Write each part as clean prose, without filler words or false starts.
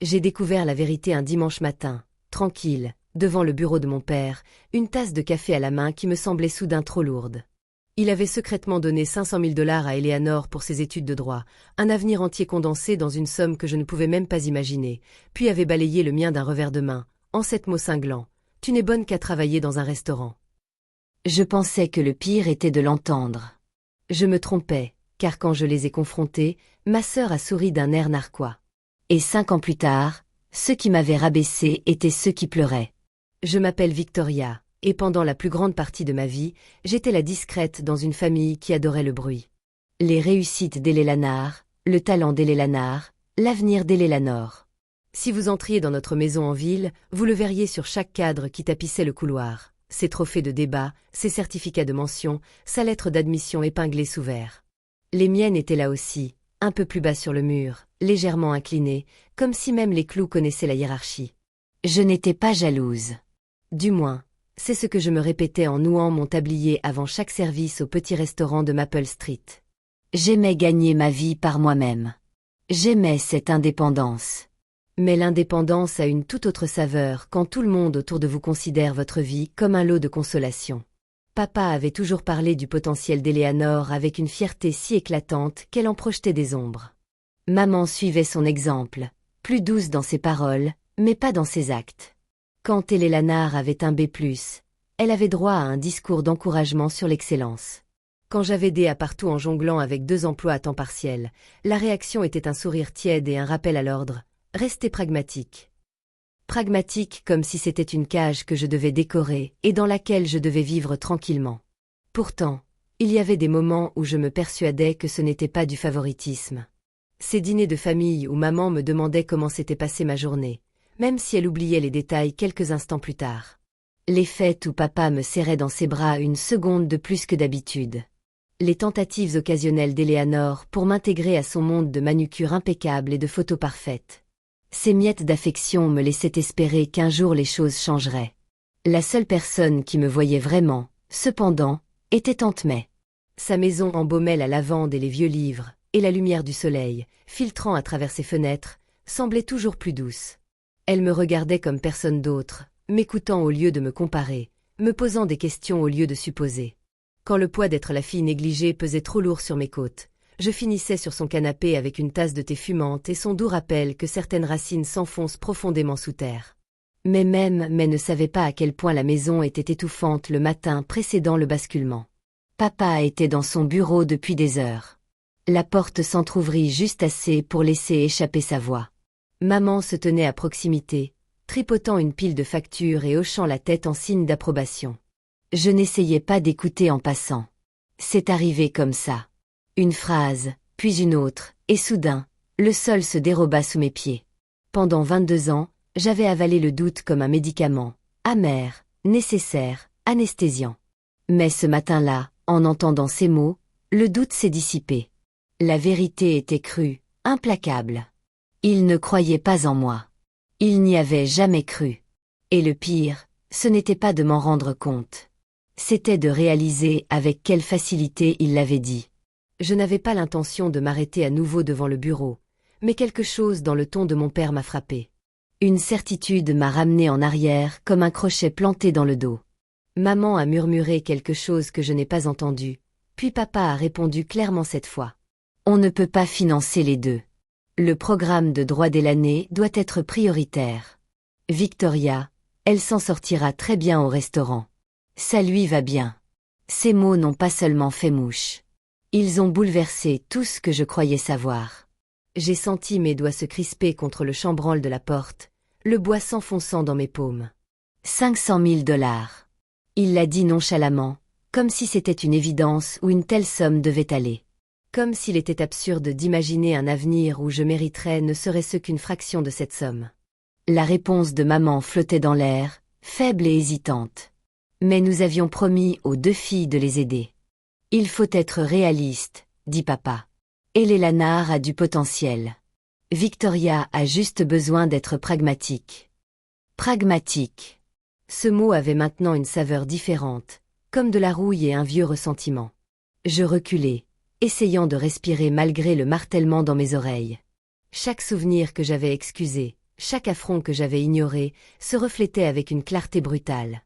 J'ai découvert la vérité un dimanche matin, tranquille, devant le bureau de mon père, une tasse de café à la main qui me semblait soudain trop lourde. Il avait secrètement donné 500 000 $ à Eleanor pour ses études de droit, un avenir entier condensé dans une somme que je ne pouvais même pas imaginer, puis avait balayé le mien d'un revers de main, en 7 mots cinglants. « Tu n'es bonne qu'à travailler dans un restaurant. » Je pensais que le pire était de l'entendre. Je me trompais, car quand je les ai confrontés, ma sœur a souri d'un air narquois. Et 5 ans plus tard, ceux qui m'avaient rabaissé étaient ceux qui pleuraient. Je m'appelle Victoria, et pendant la plus grande partie de ma vie, j'étais la discrète dans une famille qui adorait le bruit. Les réussites d'Eleanor, le talent d'Eleanor, l'avenir d'Eleanor. Si vous entriez dans notre maison en ville, vous le verriez sur chaque cadre qui tapissait le couloir, ses trophées de débat, ses certificats de mention, sa lettre d'admission épinglée sous verre. Les miennes étaient là aussi, un peu plus bas sur le mur, légèrement inclinées, comme si même les clous connaissaient la hiérarchie. Je n'étais pas jalouse. Du moins, c'est ce que je me répétais en nouant mon tablier avant chaque service au petit restaurant de Maple Street. J'aimais gagner ma vie par moi-même. J'aimais cette indépendance. Mais l'indépendance a une toute autre saveur quand tout le monde autour de vous considère votre vie comme un lot de consolation. Papa avait toujours parlé du potentiel d'Eleanor avec une fierté si éclatante qu'elle en projetait des ombres. Maman suivait son exemple, plus douce dans ses paroles, mais pas dans ses actes. Quand Eleanor avait un B+, elle avait droit à un discours d'encouragement sur l'excellence. Quand j'avais des A partout en jonglant avec 2 emplois à temps partiel, la réaction était un sourire tiède et un rappel à l'ordre, restez pragmatique. Pragmatique comme si c'était une cage que je devais décorer et dans laquelle je devais vivre tranquillement. Pourtant, il y avait des moments où je me persuadais que ce n'était pas du favoritisme. Ces dîners de famille où maman me demandait comment s'était passée ma journée, même si elle oubliait les détails quelques instants plus tard. Les fêtes où papa me serrait dans ses bras une seconde de plus que d'habitude. Les tentatives occasionnelles d'Eleanor pour m'intégrer à son monde de manucure impeccable et de photos parfaites. Ces miettes d'affection me laissaient espérer qu'un jour les choses changeraient. La seule personne qui me voyait vraiment, cependant, était Tante May. Sa maison embaumait la lavande et les vieux livres, et la lumière du soleil, filtrant à travers ses fenêtres, semblait toujours plus douce. Elle me regardait comme personne d'autre, m'écoutant au lieu de me comparer, me posant des questions au lieu de supposer. Quand le poids d'être la fille négligée pesait trop lourd sur mes côtes, je finissais sur son canapé avec une tasse de thé fumante et son doux rappel que certaines racines s'enfoncent profondément sous terre. Mais ne savait pas à quel point la maison était étouffante le matin précédant le basculement. Papa était dans son bureau depuis des heures. La porte s'entr'ouvrit juste assez pour laisser échapper sa voix. Maman se tenait à proximité, tripotant une pile de factures et hochant la tête en signe d'approbation. Je n'essayais pas d'écouter en passant. C'est arrivé comme ça. Une phrase, puis une autre, et soudain, le sol se déroba sous mes pieds. Pendant 22 ans, j'avais avalé le doute comme un médicament, amer, nécessaire, anesthésiant. Mais ce matin-là, en entendant ces mots, le doute s'est dissipé. La vérité était crue, implacable. Il ne croyait pas en moi. Il n'y avait jamais cru. Et le pire, ce n'était pas de m'en rendre compte. C'était de réaliser avec quelle facilité il l'avait dit. Je n'avais pas l'intention de m'arrêter à nouveau devant le bureau, mais quelque chose dans le ton de mon père m'a frappé. Une certitude m'a ramené en arrière comme un crochet planté dans le dos. Maman a murmuré quelque chose que je n'ai pas entendu, puis papa a répondu clairement cette fois. On ne peut pas financer les deux. Le programme de droit dès l'année doit être prioritaire. Victoria, elle s'en sortira très bien au restaurant. Ça lui va bien. Ces mots n'ont pas seulement fait mouche. Ils ont bouleversé tout ce que je croyais savoir. J'ai senti mes doigts se crisper contre le chambranle de la porte, le bois s'enfonçant dans mes paumes. 500 000 $. Il l'a dit nonchalamment, comme si c'était une évidence où une telle somme devait aller. Comme s'il était absurde d'imaginer un avenir où je mériterais ne serait-ce qu'une fraction de cette somme. La réponse de maman flottait dans l'air, faible et hésitante. Mais nous avions promis aux 2 filles de les aider. Il faut être réaliste, dit papa. Eleanor a du potentiel. Victoria a juste besoin d'être pragmatique. Pragmatique. Ce mot avait maintenant une saveur différente, comme de la rouille et un vieux ressentiment. Je reculai, essayant de respirer malgré le martèlement dans mes oreilles. Chaque souvenir que j'avais excusé, chaque affront que j'avais ignoré se reflétait avec une clarté brutale.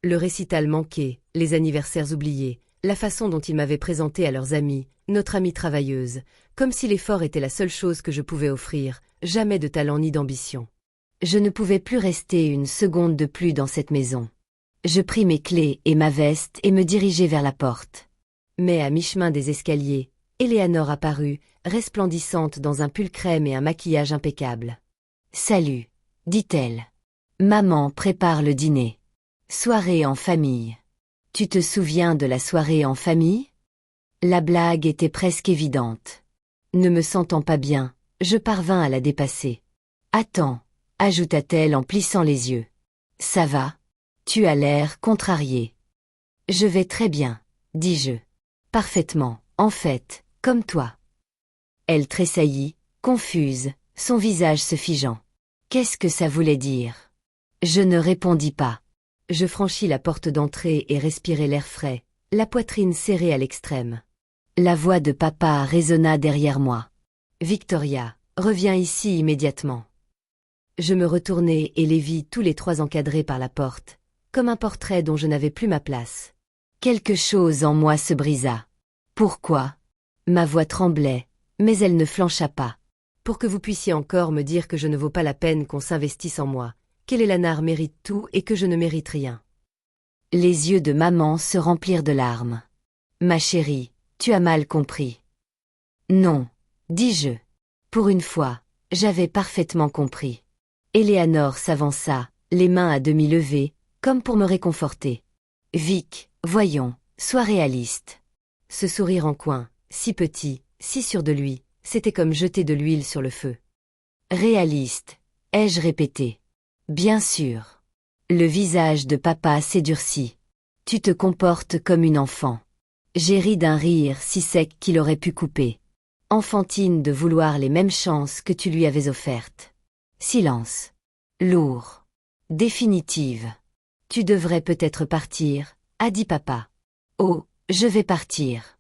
Le récital manqué, les anniversaires oubliés, la façon dont ils m'avaient présenté à leurs amis, notre amie travailleuse, comme si l'effort était la seule chose que je pouvais offrir, jamais de talent ni d'ambition. Je ne pouvais plus rester une seconde de plus dans cette maison. Je pris mes clés et ma veste et me dirigeai vers la porte. Mais à mi-chemin des escaliers, Éléanore apparut, resplendissante dans un pull crème et un maquillage impeccable. « Salut, dit-elle. Maman prépare le dîner. Soirée en famille. Tu te souviens de la soirée en famille ? » La blague était presque évidente. Ne me sentant pas bien, je parvins à la dépasser. « Attends, » ajouta-t-elle en plissant les yeux. « Ça va ? Tu as l'air contrarié. »« Je vais très bien, » dis-je. « Parfaitement, en fait, comme toi. » Elle tressaillit, confuse, son visage se figeant. Qu'est-ce que ça voulait dire ? Je ne répondis pas. Je franchis la porte d'entrée et respirai l'air frais, la poitrine serrée à l'extrême. La voix de papa résonna derrière moi. « Victoria, reviens ici immédiatement. » Je me retournai et les vis tous les trois encadrés par la porte, comme un portrait dont je n'avais plus ma place. Quelque chose en moi se brisa. Pourquoi ? Ma voix tremblait, mais elle ne flancha pas. Pour que vous puissiez encore me dire que je ne vaux pas la peine qu'on s'investisse en moi, qu'Éléanore mérite tout et que je ne mérite rien. Les yeux de maman se remplirent de larmes. Ma chérie, tu as mal compris. Non, dis-je. Pour une fois, j'avais parfaitement compris. Éléanore s'avança, les mains à demi levées, comme pour me réconforter. Vic, voyons, sois réaliste. Ce sourire en coin, si petit, si sûr de lui, c'était comme jeter de l'huile sur le feu. Réaliste, ai-je répété. Bien sûr. Le visage de papa s'édurcit. Tu te comportes comme une enfant. J'ai ri d'un rire si sec qu'il aurait pu couper. Enfantine de vouloir les mêmes chances que tu lui avais offertes. Silence. Lourd. Définitive. Tu devrais peut-être partir, a dit papa. Oh, je vais partir.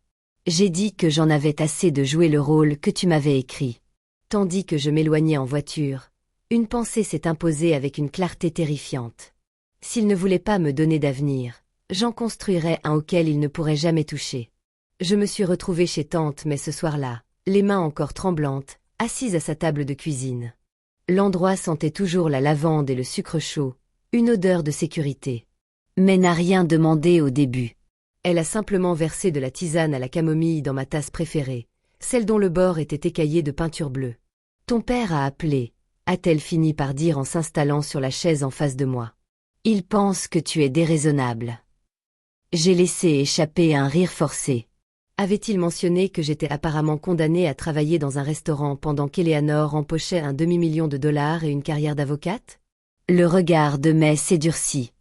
J'ai dit que j'en avais assez de jouer le rôle que tu m'avais écrit. Tandis que je m'éloignais en voiture, une pensée s'est imposée avec une clarté terrifiante. S'il ne voulait pas me donner d'avenir, j'en construirais un auquel il ne pourrait jamais toucher. Je me suis retrouvée chez tante mais ce soir-là, les mains encore tremblantes, assise à sa table de cuisine. L'endroit sentait toujours la lavande et le sucre chaud, une odeur de sécurité. Mais n'a rien demandé au début. Elle a simplement versé de la tisane à la camomille dans ma tasse préférée, celle dont le bord était écaillé de peinture bleue. Ton père a appelé, a-t-elle fini par dire en s'installant sur la chaise en face de moi. Il pense que tu es déraisonnable. J'ai laissé échapper un rire forcé. Avait-il mentionné que j'étais apparemment condamnée à travailler dans un restaurant pendant qu'Éléanore empochait un demi-million de dollars et une carrière d'avocate ? Le regard de May s'édurcit.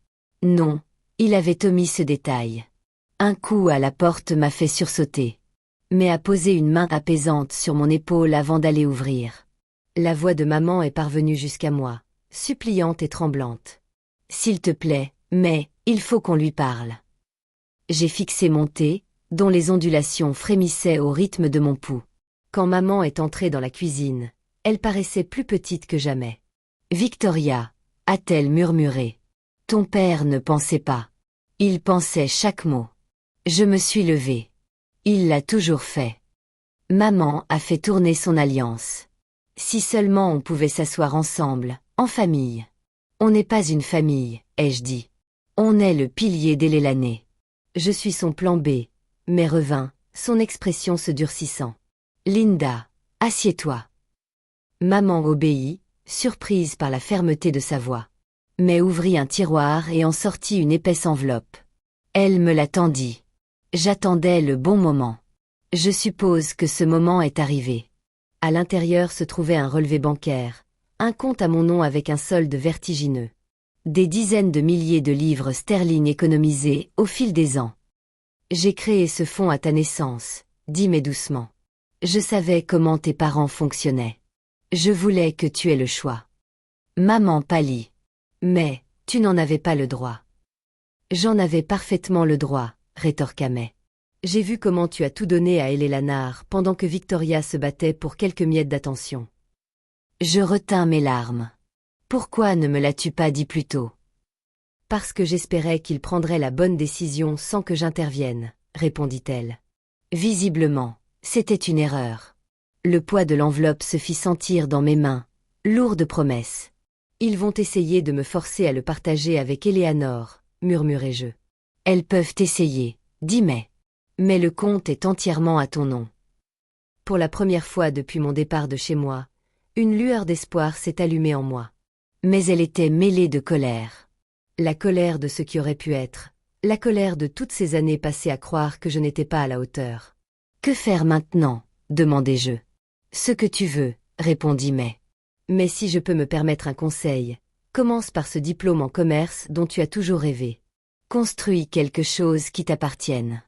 Non, il avait omis ce détail. Un coup à la porte m'a fait sursauter. Mais a posé une main apaisante sur mon épaule avant d'aller ouvrir. La voix de maman est parvenue jusqu'à moi, suppliante et tremblante. S'il te plaît, mais, il faut qu'on lui parle. J'ai fixé mon thé, dont les ondulations frémissaient au rythme de mon pouls. Quand maman est entrée dans la cuisine, elle paraissait plus petite que jamais. Victoria, a-t-elle murmuré. Ton père ne pensait pas. Il pensait chaque mot. Je me suis levée. Il l'a toujours fait. Maman a fait tourner son alliance. Si seulement on pouvait s'asseoir ensemble, en famille. On n'est pas une famille, ai-je dit. On est le pilier d'Éléanée. Je suis son plan B, mais revint, son expression se durcissant. Linda, assieds-toi. Maman obéit, surprise par la fermeté de sa voix. Mais ouvrit un tiroir et en sortit une épaisse enveloppe. Elle me la tendit. J'attendais le bon moment. Je suppose que ce moment est arrivé. À l'intérieur se trouvait un relevé bancaire, un compte à mon nom avec un solde vertigineux. Des dizaines de milliers de livres sterling économisés au fil des ans. J'ai créé ce fonds à ta naissance, dit mais doucement. Je savais comment tes parents fonctionnaient. Je voulais que tu aies le choix. Maman pâlit. Mais, tu n'en avais pas le droit. J'en avais parfaitement le droit, rétorqua May. J'ai vu comment tu as tout donné à Éléanore pendant que Victoria se battait pour quelques miettes d'attention. Je retins mes larmes. Pourquoi ne me l'as-tu pas dit plus tôt? Parce que j'espérais qu'il prendrait la bonne décision sans que j'intervienne, répondit-elle. Visiblement, c'était une erreur. Le poids de l'enveloppe se fit sentir dans mes mains, lourde promesse. Ils vont essayer de me forcer à le partager avec Éléanore, murmurai-je. Elles peuvent essayer, dit May. Mais le compte est entièrement à ton nom. Pour la première fois depuis mon départ de chez moi, une lueur d'espoir s'est allumée en moi. Mais elle était mêlée de colère. La colère de ce qui aurait pu être, la colère de toutes ces années passées à croire que je n'étais pas à la hauteur. Que faire maintenant? Demandai-je. Ce que tu veux, répondit May. Mais si je peux me permettre un conseil, commence par ce diplôme en commerce dont tu as toujours rêvé. Construis quelque chose qui t'appartienne.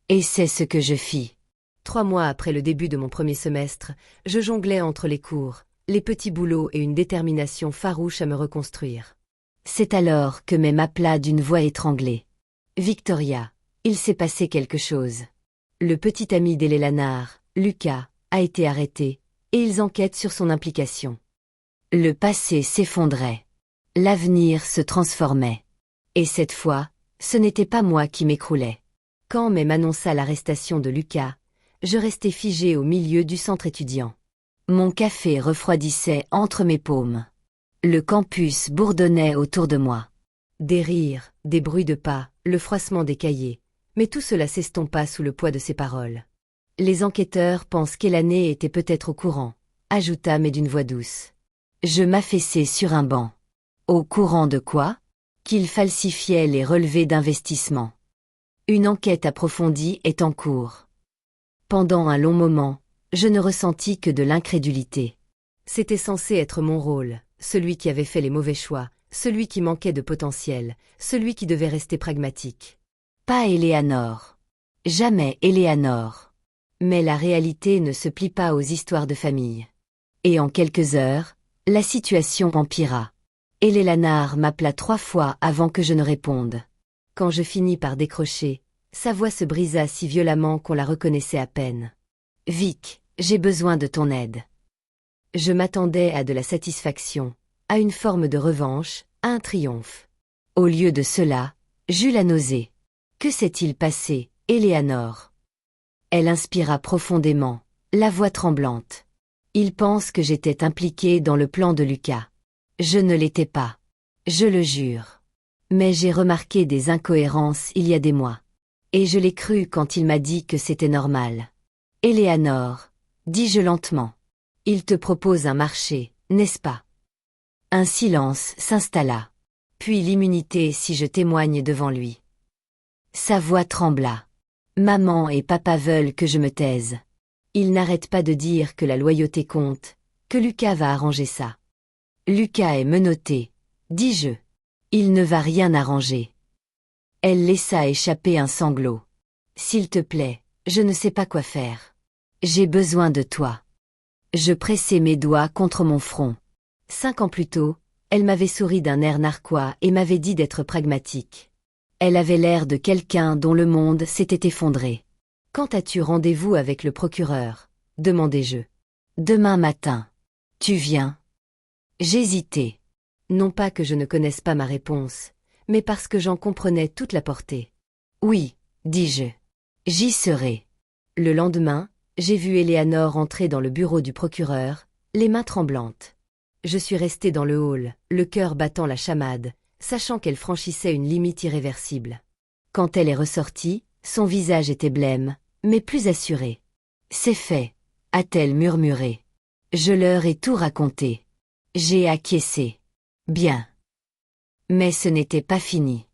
Et c'est ce que je fis. 3 mois après le début de mon premier semestre, je jonglais entre les cours, les petits boulots et une détermination farouche à me reconstruire. C'est alors que May m'appela d'une voix étranglée. Victoria, il s'est passé quelque chose. Le petit ami d'Eleanor, Lucas, a été arrêté, et ils enquêtent sur son implication. Le passé s'effondrait. L'avenir se transformait. Et cette fois, ce n'était pas moi qui m'écroulais. Quand May m'annonça l'arrestation de Lucas, je restai figé au milieu du centre étudiant. Mon café refroidissait entre mes paumes. Le campus bourdonnait autour de moi. Des rires, des bruits de pas, le froissement des cahiers, mais tout cela s'estompa sous le poids de ses paroles. Les enquêteurs pensent qu'Elanée était peut-être au courant, ajouta mais d'une voix douce. Je m'affaissai sur un banc. Au courant de quoi? Qu'il falsifiait les relevés d'investissement. Une enquête approfondie est en cours. Pendant un long moment, je ne ressentis que de l'incrédulité. C'était censé être mon rôle, celui qui avait fait les mauvais choix, celui qui manquait de potentiel, celui qui devait rester pragmatique. Pas Éléanore. Jamais Éléanore. Mais la réalité ne se plie pas aux histoires de famille. Et en quelques heures, la situation empira. Éléanore m'appela 3 fois avant que je ne réponde. Quand je finis par décrocher, sa voix se brisa si violemment qu'on la reconnaissait à peine. « Vic, j'ai besoin de ton aide. » Je m'attendais à de la satisfaction, à une forme de revanche, à un triomphe. Au lieu de cela, j'eus la nausée. Que s'est-il passé, Éléanore? Elle inspira profondément, la voix tremblante. Il pense que j'étais impliquée dans le plan de Lucas. Je ne l'étais pas. Je le jure. Mais j'ai remarqué des incohérences il y a des mois. Et je l'ai cru quand il m'a dit que c'était normal. Éléanore, dis-je lentement. Il te propose un marché, n'est-ce pas? Un silence s'installa. Puis l'immunité si je témoigne devant lui. Sa voix trembla. Maman et papa veulent que je me taise. Ils n'arrêtent pas de dire que la loyauté compte, que Lucas va arranger ça. Lucas est menotté, dis-je. Il ne va rien arranger. Elle laissa échapper un sanglot. S'il te plaît, je ne sais pas quoi faire. J'ai besoin de toi. Je pressai mes doigts contre mon front. 5 ans plus tôt, elle m'avait souri d'un air narquois et m'avait dit d'être pragmatique. Elle avait l'air de quelqu'un dont le monde s'était effondré. « Quand as-tu rendez-vous avec le procureur ?» demandai-je. « Demain matin. Tu viens ?» J'hésitai. Non pas que je ne connaisse pas ma réponse, mais parce que j'en comprenais toute la portée. « Oui, dis-je. J'y serai. » Le lendemain, j'ai vu Éléanore entrer dans le bureau du procureur, les mains tremblantes. Je suis resté dans le hall, le cœur battant la chamade, sachant qu'elle franchissait une limite irréversible. Quand elle est ressortie, son visage était blême, mais plus assuré. « C'est fait », a-t-elle murmuré. Je leur ai tout raconté. J'ai acquiescé. Bien. Mais ce n'était pas fini.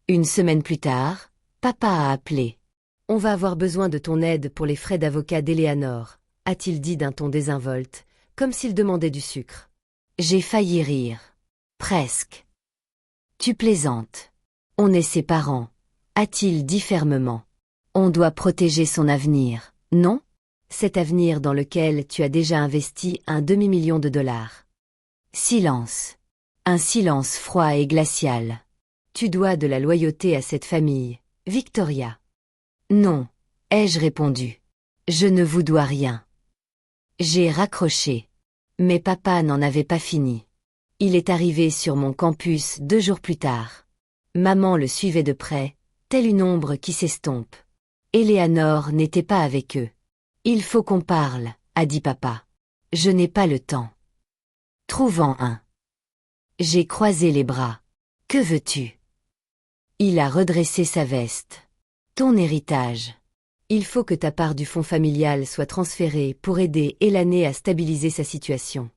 Une semaine plus tard, papa a appelé. « On va avoir besoin de ton aide pour les frais d'avocat d'Éléanore », a-t-il dit d'un ton désinvolte, comme s'il demandait du sucre. J'ai failli rire. Presque. Tu plaisantes. On est ses parents, a-t-il dit fermement. On doit protéger son avenir, non? Cet avenir dans lequel tu as déjà investi un demi-million de dollars. Silence. Un silence froid et glacial. Tu dois de la loyauté à cette famille, Victoria. Non, ai-je répondu. Je ne vous dois rien. J'ai raccroché. Mais papa n'en avait pas fini. Il est arrivé sur mon campus 2 jours plus tard. Maman le suivait de près, telle une ombre qui s'estompe. Éléanore n'était pas avec eux. Il faut qu'on parle, a dit papa. Je n'ai pas le temps. Trouve-en un. J'ai croisé les bras. Que veux-tu? Il a redressé sa veste. Ton héritage. Il faut que ta part du fonds familial soit transférée pour aider Élanée à stabiliser sa situation.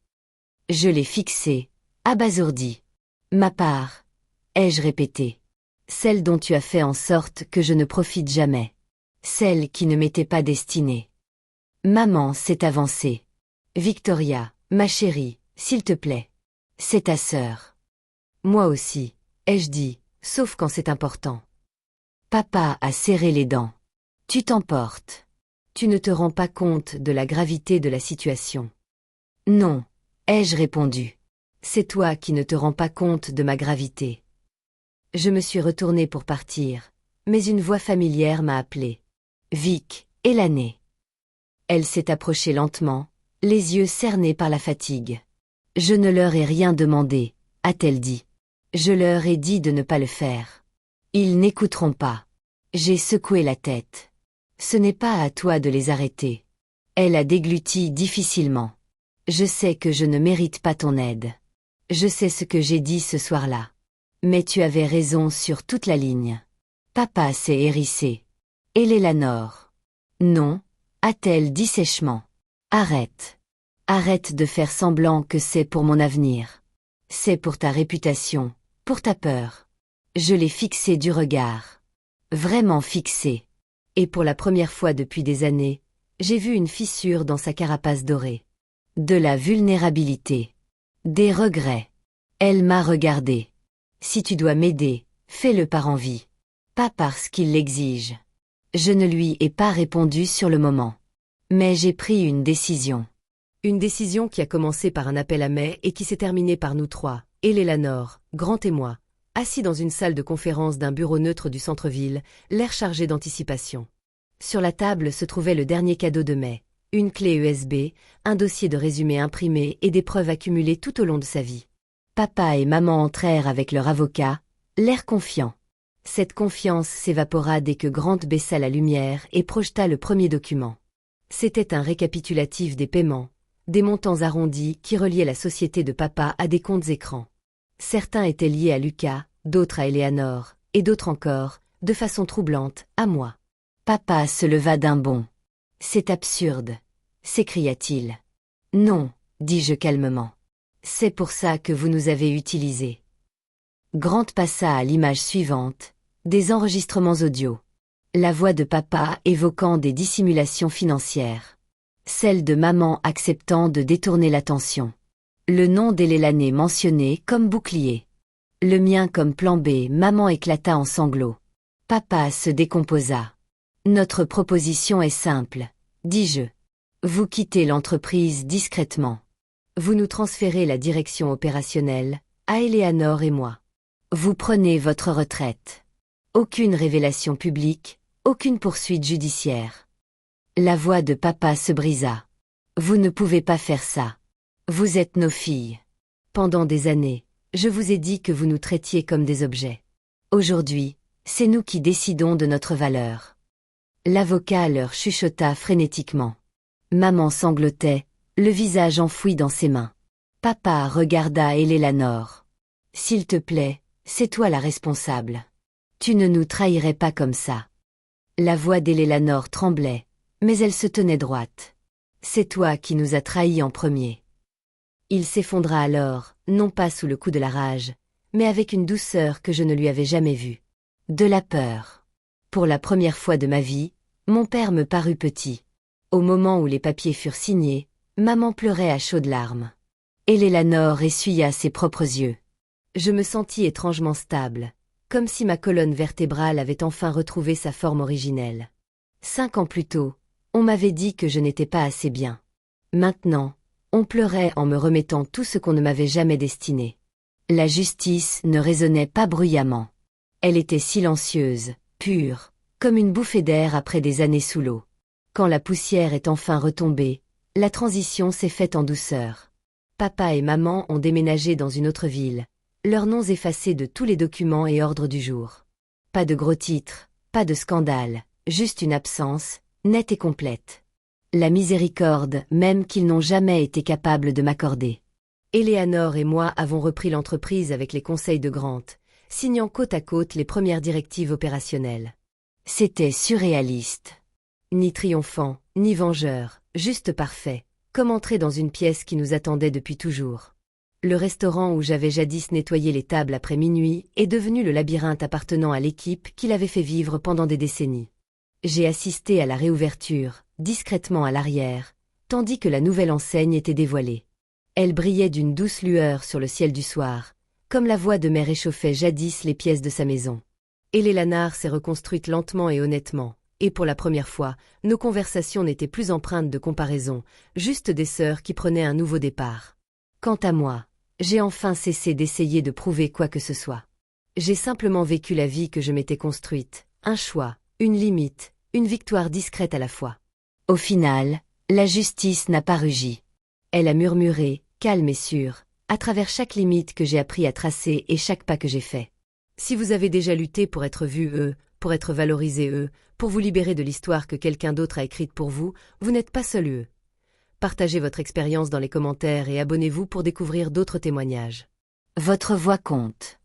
Je l'ai fixée, abasourdi. Ma part, ai-je répété. Celle dont tu as fait en sorte que je ne profite jamais. Celle qui ne m'était pas destinée. Maman s'est avancée. Victoria, ma chérie, s'il te plaît. C'est ta sœur. Moi aussi, ai-je dit, sauf quand c'est important. Papa a serré les dents. Tu t'emportes. Tu ne te rends pas compte de la gravité de la situation. Non, ai-je répondu. C'est toi qui ne te rends pas compte de ma gravité. Je me suis retournée pour partir, mais une voix familière m'a appelée. Vic, Élanée. Elle s'est approchée lentement, les yeux cernés par la fatigue. Je ne leur ai rien demandé, a-t-elle dit. Je leur ai dit de ne pas le faire. Ils n'écouteront pas. J'ai secoué la tête. Ce n'est pas à toi de les arrêter. Elle a dégluti difficilement. Je sais que je ne mérite pas ton aide. Je sais ce que j'ai dit ce soir-là. Mais tu avais raison sur toute la ligne. Papa s'est hérissé. Éléanore. Non, a-t-elle dit sèchement. Arrête. Arrête de faire semblant que c'est pour mon avenir. C'est pour ta réputation, pour ta peur. Je l'ai fixé du regard. Vraiment fixé. Et pour la première fois depuis des années, j'ai vu une fissure dans sa carapace dorée. De la vulnérabilité. Des regrets. Elle m'a regardé. Si tu dois m'aider, fais-le par envie. Pas parce qu'il l'exige. Je ne lui ai pas répondu sur le moment. Mais j'ai pris une décision. Une décision qui a commencé par un appel à mai et qui s'est terminée par nous trois, Éléanore, Grant et moi, assis dans une salle de conférence d'un bureau neutre du centre-ville, l'air chargé d'anticipation. Sur la table se trouvait le dernier cadeau de mai, une clé USB, un dossier de résumé imprimé et des preuves accumulées tout au long de sa vie. Papa et maman entrèrent avec leur avocat, l'air confiant. Cette confiance s'évapora dès que Grant baissa la lumière et projeta le premier document. C'était un récapitulatif des paiements, des montants arrondis qui reliaient la société de papa à des comptes écrans. Certains étaient liés à Lucas, d'autres à Éléanore, et d'autres encore, de façon troublante, à moi. Papa se leva d'un bond. « C'est absurde !» s'écria-t-il. « Non, dis-je calmement. C'est pour ça que vous nous avez utilisés. » Grant passa à l'image suivante, des enregistrements audio. La voix de papa évoquant des dissimulations financières. Celle de maman acceptant de détourner l'attention. Le nom d'Élanée mentionné comme bouclier. Le mien comme plan B, maman éclata en sanglots. Papa se décomposa. Notre proposition est simple, dis-je. Vous quittez l'entreprise discrètement. Vous nous transférez la direction opérationnelle, à Éléanore et moi. Vous prenez votre retraite. Aucune révélation publique, aucune poursuite judiciaire. La voix de papa se brisa. Vous ne pouvez pas faire ça. Vous êtes nos filles. Pendant des années, je vous ai dit que vous nous traitiez comme des objets. Aujourd'hui, c'est nous qui décidons de notre valeur. L'avocat leur chuchota frénétiquement. Maman sanglotait, le visage enfoui dans ses mains. Papa regarda Éléanore. S'il te plaît, c'est toi la responsable. Tu ne nous trahirais pas comme ça. La voix d'Éléanore tremblait, mais elle se tenait droite. C'est toi qui nous as trahis en premier. Il s'effondra alors, non pas sous le coup de la rage, mais avec une douceur que je ne lui avais jamais vue. De la peur. Pour la première fois de ma vie, mon père me parut petit. Au moment où les papiers furent signés, maman pleurait à chaudes larmes. Éléanore essuya ses propres yeux. Je me sentis étrangement stable, comme si ma colonne vertébrale avait enfin retrouvé sa forme originelle. 5 ans plus tôt, on m'avait dit que je n'étais pas assez bien. Maintenant, on pleurait en me remettant tout ce qu'on ne m'avait jamais destiné. La justice ne résonnait pas bruyamment. Elle était silencieuse, pure, comme une bouffée d'air après des années sous l'eau. Quand la poussière est enfin retombée, la transition s'est faite en douceur. Papa et maman ont déménagé dans une autre ville. Leurs noms effacés de tous les documents et ordres du jour. Pas de gros titres, pas de scandale, juste une absence, nette et complète. La miséricorde, même qu'ils n'ont jamais été capables de m'accorder. Eleanor et moi avons repris l'entreprise avec les conseils de Grant, signant côte à côte les premières directives opérationnelles. C'était surréaliste. Ni triomphant, ni vengeur, juste parfait, comme entrer dans une pièce qui nous attendait depuis toujours. Le restaurant où j'avais jadis nettoyé les tables après minuit est devenu le labyrinthe appartenant à l'équipe qui l'avait fait vivre pendant des décennies. J'ai assisté à la réouverture, discrètement à l'arrière, tandis que la nouvelle enseigne était dévoilée. Elle brillait d'une douce lueur sur le ciel du soir, comme la voix de mère réchauffait jadis les pièces de sa maison. Eleanor s'est reconstruite lentement et honnêtement, et pour la première fois, nos conversations n'étaient plus empreintes de comparaison, juste des sœurs qui prenaient un nouveau départ. Quant à moi, j'ai enfin cessé d'essayer de prouver quoi que ce soit. J'ai simplement vécu la vie que je m'étais construite, un choix, une limite, une victoire discrète à la fois. Au final, la justice n'a pas rugi. Elle a murmuré, calme et sûre, à travers chaque limite que j'ai appris à tracer et chaque pas que j'ai fait. Si vous avez déjà lutté pour être vu pour être valorisé pour vous libérer de l'histoire que quelqu'un d'autre a écrite pour vous, vous n'êtes pas seul Partagez votre expérience dans les commentaires et abonnez-vous pour découvrir d'autres témoignages. Votre voix compte.